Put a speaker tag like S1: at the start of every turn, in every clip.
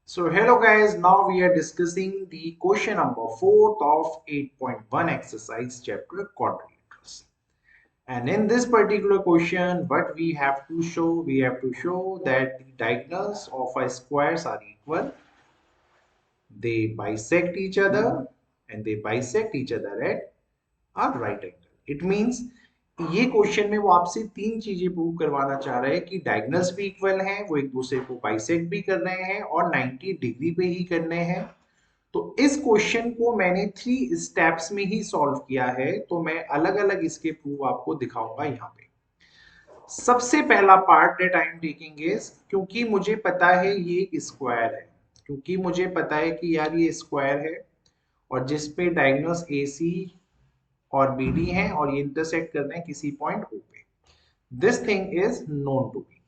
S1: So hello guys, now we are discussing the question number 4th of 8.1 exercise chapter quadrilaterals. And in this particular question, what we have to show, that the diagonals of a squares are equal, they bisect each other and they bisect each other at a right angle. It means ये question में वो आपसे तीन चीजें prove करवाना चाह रहे हैं कि डायगोनल्स भी इक्वल हैं, वो एक दूसरे को बाइसेक्ट भी कर रहे हैं और 90 डिग्री पे ही करने हैं। तो इस क्वेश्चन को मैंने 3 स्टेप्स में ही सॉल्व किया है, तो मैं अलग अलग इसके प्रूफ आपको दिखाऊंगा यहाँ पे। सबसे पहला part that I am taking is, क्योंकि मुझे पता है ये एक स्क्वायर है, क्योंकि मुझे पता है कि यार ये स्क्वायर है और जिसपे डायगोनल्स ए सी और बी डी हैं और ये इंटरसेक्ट कर रहे हैं किसी पॉइंट ओ पे। This thing is known to me.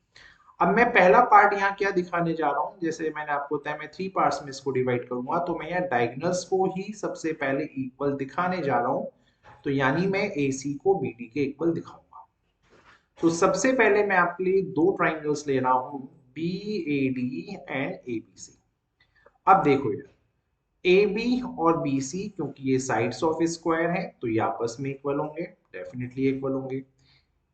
S1: अब मैं पहला पार्ट यहाँ क्या दिखाने जा रहा हूँ, जैसे मैंने आपको बताया मैं 3 पार्ट्स में इसको डिवाइड करूंगा, तो मैं यहाँ डायगोनल्स को ही सबसे पहले इक्वल दिखाने जा रहा हूँ। तो यानी मैं ए सी को बी डी के इक्वल दिखाऊंगा। तो सबसे पहले मैं आपके लिए दो ट्राइंगल्स ले रहा हूँ, B A D and A B C. अब देखो यार, ए बी और बी सी क्योंकि ये साइड्स ऑफ स्क्वायर है तो ये आपस में इक्वल होंगे, डेफिनेटली इक्वल होंगे।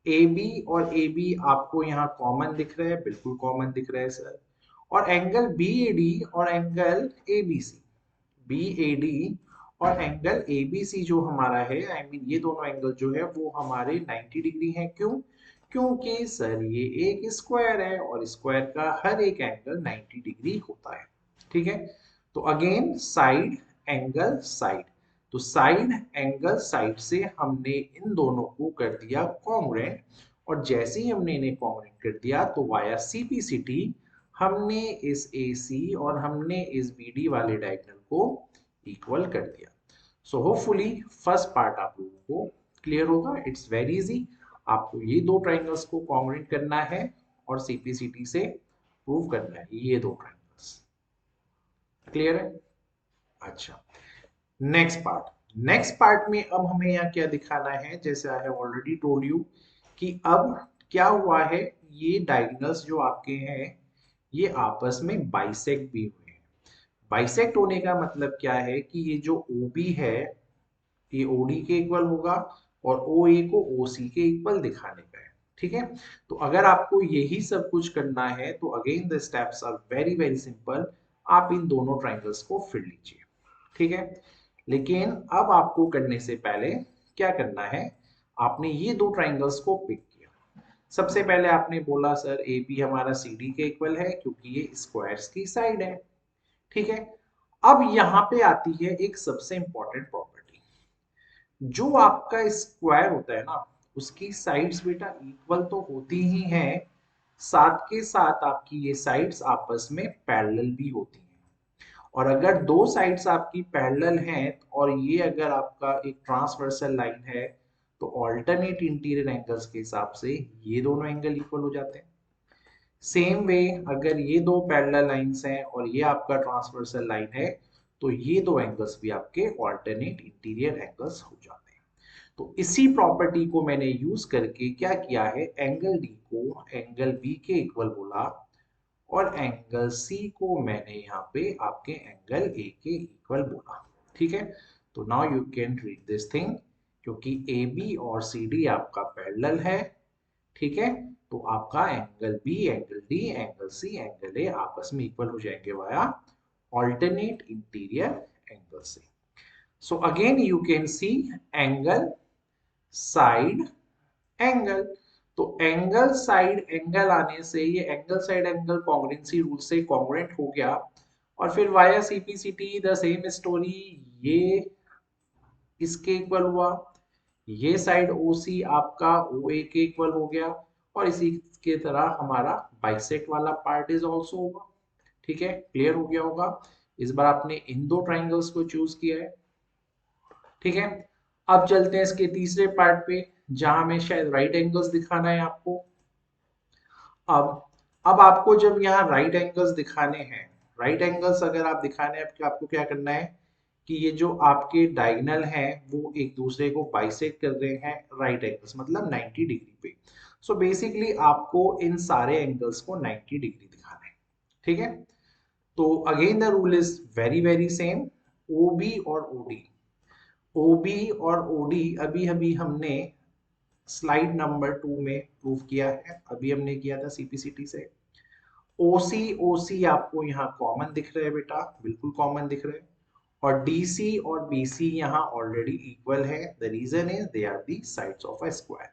S1: ए बी और ए बी आपको यहाँ कॉमन दिख रहा है, बिल्कुल कॉमन दिख रहा है सर। और एंगल बी ए डी और angle A B C, B A D और एंगल ए बी सी जो हमारा है, आई मीन ये दोनों एंगल जो है वो हमारे 90 डिग्री हैं। क्यों? क्योंकि सर ये एक स्क्वायर है और स्क्वायर का हर एक एंगल 90 डिग्री होता है। ठीक है, तो अगेन साइड एंगल साइड, तो साइड एंगल साइड से हमने इन दोनों को कर दिया कॉन्ग्रुएंट, और जैसे ही हमने इन्हें कॉन्ग्रुएंट कर दिया तो वाया सीपीसीटी हमने इस AC और हमने इस BD वाले डायगोनल को इक्वल कर दिया। सो होपफुली फर्स्ट पार्ट आप लोगों को क्लियर होगा। इट्स वेरी इजी, आपको ये दो ट्राइंगल्स को कॉन्ग्रुएंट करना है और सीपीसीटी से प्रूव करना है ये दो ट्राइंगल्स। क्लियर है? अच्छा, नेक्स्ट पार्ट में अब हमें यहाँ क्या दिखाना है, जैसे I have already told you कि अब क्या हुआ है, ये डायगोनल्स जो आपके हैं ये आपस में बाइसेक्ट भी हुए हैं। बाइसेक्ट होने का मतलब क्या है कि ये जो OB है ये OD के इक्वल होगा और OA को OC के इक्वल दिखाने का है। ठीक है, तो अगर आपको यही सब कुछ करना है तो again the steps are very very simple. आप इन दोनों ट्राइंगल्स को फिर लीजिए। ठीक है, लेकिन अब आपको करने से पहले क्या करना है, आपने ये दो ट्राइंगल्स को पिक किया। सबसे पहले आपने बोला सर ए बी हमारा सी डी के इक्वल है क्योंकि ये स्क्वायर्स की साइड है। ठीक है, अब यहाँ पे आती है एक सबसे इंपॉर्टेंट प्रॉपर्टी, जो आपका स्क्वायर होता है ना उसकी साइड्स बेटा इक्वल तो होती ही हैं, साथ के साथ आपकी ये साइड्स आपस में पैरेलल भी होती हैं। और अगर दो साइड्स आपकी पैरेलल हैं और ये अगर आपका एक ट्रांसवर्सल लाइन है तो ऑल्टरनेट इंटीरियर एंगल्स के हिसाब से ये दोनों एंगल इक्वल हो जाते हैं। सेम वे अगर ये दो पैरेलल लाइंस हैं और ये आपका ट्रांसवर्सल लाइन है तो ये दो एंगल्स भी आपके ऑल्टरनेट इंटीरियर एंगल्स हो जाते हैं। तो इसी प्रॉपर्टी को मैंने यूज करके क्या किया है, एंगल डी को एंगल बी के इक्वल बोला और एंगल सी को मैंने यहाँ पे आपके एंगल ए के इक्वल बोला। ठीक है, तो now you can read this thing, क्योंकि ए बी और सी डी आपका पैरेलल है। ठीक है, तो आपका angle B angle D angle C angle A आपस में इक्वल हो जाएंगे वाया ऑल्टरनेट इंटीरियर एंगल से। So again you can see angle side angle, तो एंगल साइड एंगल आने से ये angle side angle congruency rule से कॉन्ग्रुएंट हो गया। और फिर via CPCT the same story, ये इसके इक्वल हुआ, ये साइड OC आपका OA के इक्वल हो गया और इसी के तरह हमारा बाइसेक्ट वाला पार्ट इज आल्सो होगा। ठीक है, क्लियर हो गया होगा। इस बार आपने इन दो ट्राइंगल्स को चूज किया है। ठीक है, अब चलते हैं इसके तीसरे पार्ट पे जहां में शायद राइट एंगल्स दिखाना है आपको। अब अब आपको जब यहाँ राइट एंगल्स दिखाने हैं, राइट एंगल्स अगर आप दिखाने हैं तो आपको क्या करना है कि ये जो आपके डायगोनल हैं वो एक दूसरे को बाइसेक्ट कर रहे हैं राइट एंगल्स मतलब 90 डिग्री पे। बेसिकली आपको इन सारे एंगल्स को 90 डिग्री दिखाना है। ठीक है, तो again the rule is very same, OB और ओडी। ओबी और ओडी अभी अभी हमने स्लाइड नंबर 2 में प्रूव किया है, अभी हमने किया था सीपीसीटी से। ओसी ओसी आपको यहाँ कॉमन दिख रहे हैं बेटा, बिल्कुल कॉमन दिख रहे हैं। और डीसी और बीसी यहाँ ऑलरेडी इक्वल है, the reason is they are the sides of a square.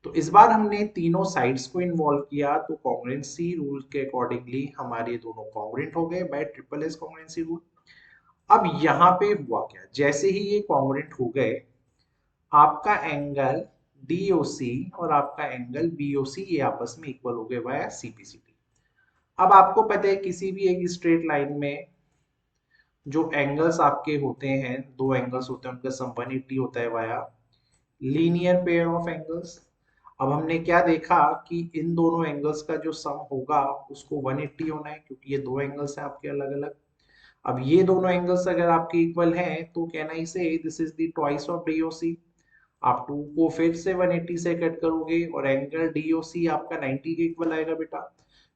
S1: तो इस बार हमने तीनों साइड्स को इन्वॉल्व किया, तो कॉन्ग्रुएंसी रूल के अकॉर्डिंगली हमारे दोनों कॉन्ग्रुएंट हो गए bye triple S congruency rule. अब यहाँ पे हुआ क्या, जैसे ही ये कॉन्ग्रुएंट हो गए, आपका एंगल DOC और आपका एंगल BOC ये आपस में इक्वल हो गए वाया CPCT। अब आपको पता है किसी भी एक स्ट्रेट लाइन में जो एंगल्स आपके होते हैं, दो एंगल्स होते हैं, उनका सम 180 होता है via linear pair of angles. अब हमने क्या देखा कि इन दोनों एंगल्स का जो सम होगा उसको 180 होना है, क्योंकि ये दो एंगल्स हैं आपके अलग अलग। अब ये दोनों एंगल्स अगर आपके इक्वल हैं तो कैन आई से this is the twice of DOC। आप 2 को फिर से 180 से कट करोगे और एंगल DOC आपका 90 के इक्वल आएगा बेटा।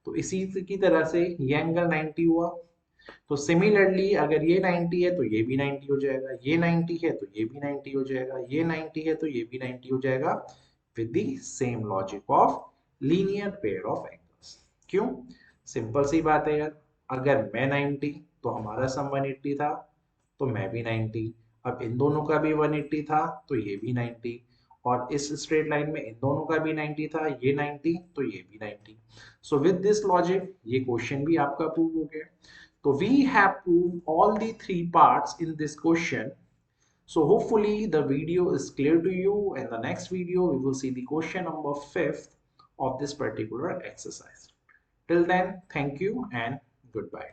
S1: तो इसी की तरह से ये एंगल 90 हुआ। तो सिमिलरली अगर ये 90 है तो ये भी 90 हो जाएगा, ये 90 है तो ये भी 90 हो जाएगा, ये 90 है तो ये भी 90 हो जाएगा, with the same logic of linear pair of angles. क्यों? सिंपल सी बात है यार, अगर मैं 90 तो हमारा सम 180 था, तो मैं भी 90। अब इन दोनों का भी 180 था तो ये भी 90, और इस स्ट्रेट लाइन में इन दोनों का भी 90 था, ये 90 तो ये भी 90। सो विद दिस लॉजिक ये क्वेश्चन भी आपका प्रूव हो गया। So we have proved all the three parts in this question. So hopefully the video is clear to you. In the next video, we will see the question number 5 of this particular exercise. Till then, thank you and goodbye.